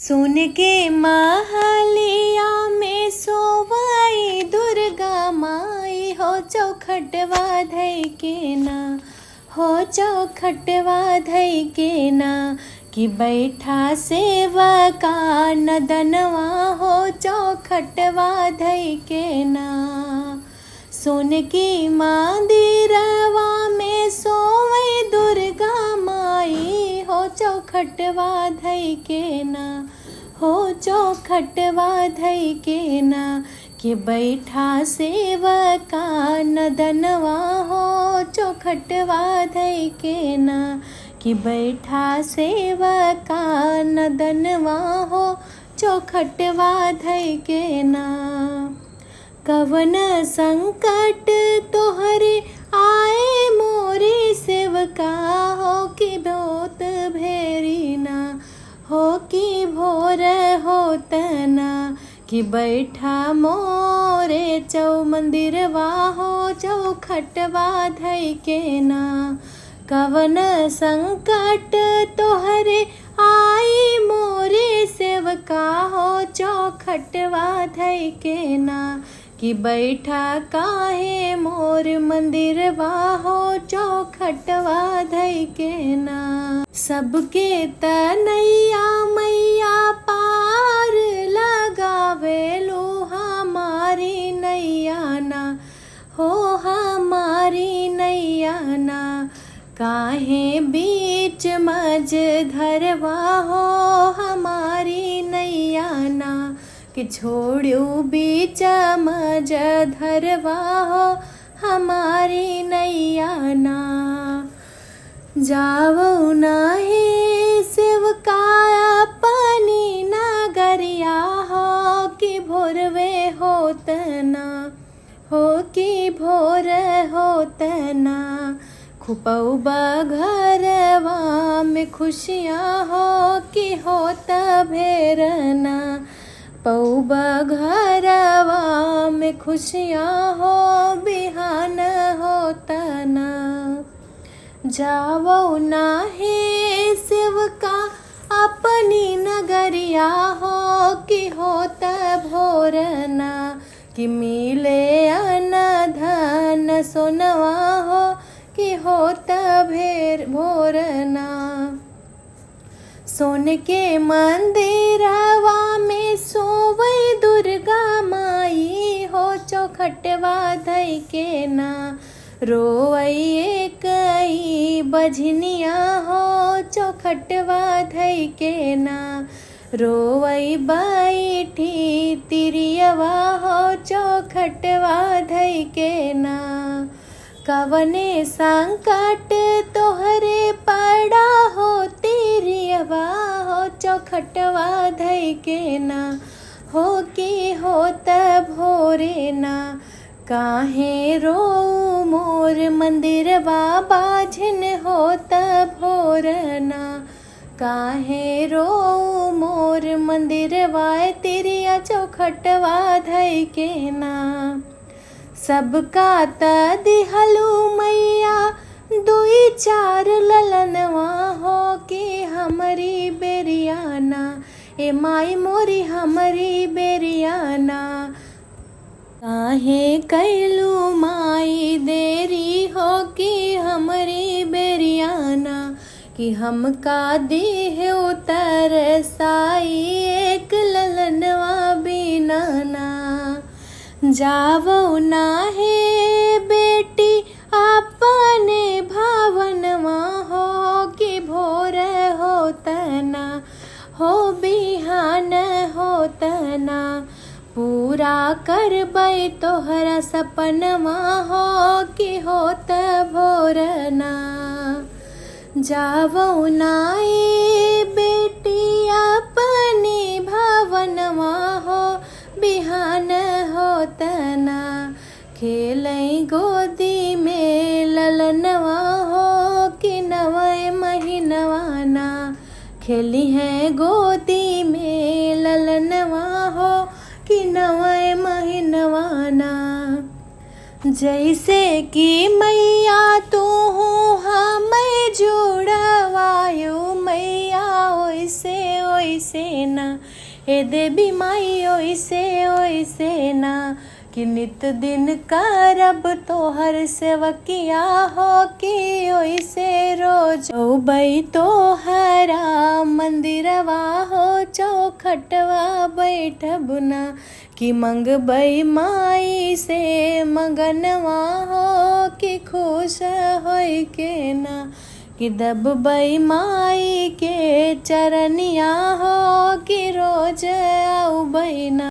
सुन के महलिया में सोवाई दुर्गा माई हो चौखटवा धई के ना, हो चौखटवा धई के ना, कि बैठा सेवका नदनवा हो चौखटवा धई के ना। सोन की मंदिरवा में सोवई दुर्गा माई हो चौखटवा धई के ना, हो चौखटवा धई के ना, कि बैठा सेवका नदनवा हो चौखटवा धई के ना, कि बैठा सेवका नदनवा हो चौखटवा धई के ना। कवन संकट तोहरे आए मोरे सेवका हो कि बहुत भेरी ना, हो कि भोर होत ना, कि बैठा मोरे चौ मंदिरवा हो चौखटवा धई के ना। कवन संकट तोहरे आई मोरे सेवका हो चौखटवा धई के ना, कि बैठा काहे मोर मंदिरवा हो चौखटवा धई के ना। सबके तनैया मैया पार लगावे लो हमारी नैया ना, हो हमारी नैया ना। काहे बीच मज धरवा हो हमारी नैया ना, कि छोड़ू बीच मज धरवा हो हमारी नैया ना। जावो नाही सेवका अपनी नगरिया हो कि भोरवे होत ना, हो कि भोर होत ना। खुपौबा घरवा में खुशियाँ हो कि होत भेरना, पौबा घरवा में खुशियाँ हो बिहान होता ना। जावो नाही सेवका अपनी नगरिया हो कि होत भोरना, कि मिले अन धन सोनवा हो कि होत भेर भोरना। सोन के मंदिरवा में सोवई दुर्गा माई हो चौखटवा धई के ना। रोवई एकई बझनिया हो चौखटवा धई के ना। रोवई बैठी तिरियवा हो चौखटवा धई के ना। कवने संकट तोहरे पड़ा हो तिरियवा हो चौखटवा धई के ना, हो कि होत भोरे ना। काहे रो मोर मंदिरवा बाझन होत भोरना, काहे रो मोर मंदिरवा तिरिया चौखटवा धई के ना। सबका त दिहलू मैया दुई चार ललनवा हो कि हमारी बेरियाना, ए माई मोरी हमारी बेरियाना। काहे कैलू माई देरी हो कि हमारी बेरियाना, कि हमका देह उतर साई एक ललनवा बिनाना। जावो नाहे बेटी अपने भावनवा हो कि भोर होतना, हो बिहान होतना। पूरा करबै तोहरा सपनवा हो कि होत भोरना। जावो नाए बेटी अपनी भावनवा हो बिहान होतना। खेलई गोदी में ललनवा हो कि नवे महीनवा ना। खेली है गोदी में ललनवा हो कि नवे महीनवा ना। जैसे कि मैया तू हूँ हमें जुड़वायु मैया, ओइसे ओइसे ओइसे ना, हे देवी माई ओइसे ना, कि नित दिन करब तोहर सेवकिया हो कि ओइसे रोज औबै तोहरा मंदिरवा हो चौखटवा बैठब ना, कि मंगबै माई से मगनवा हो कि खुश होई के ना, कि दबबै माई के चरनिया हो कि रोज औबै ना।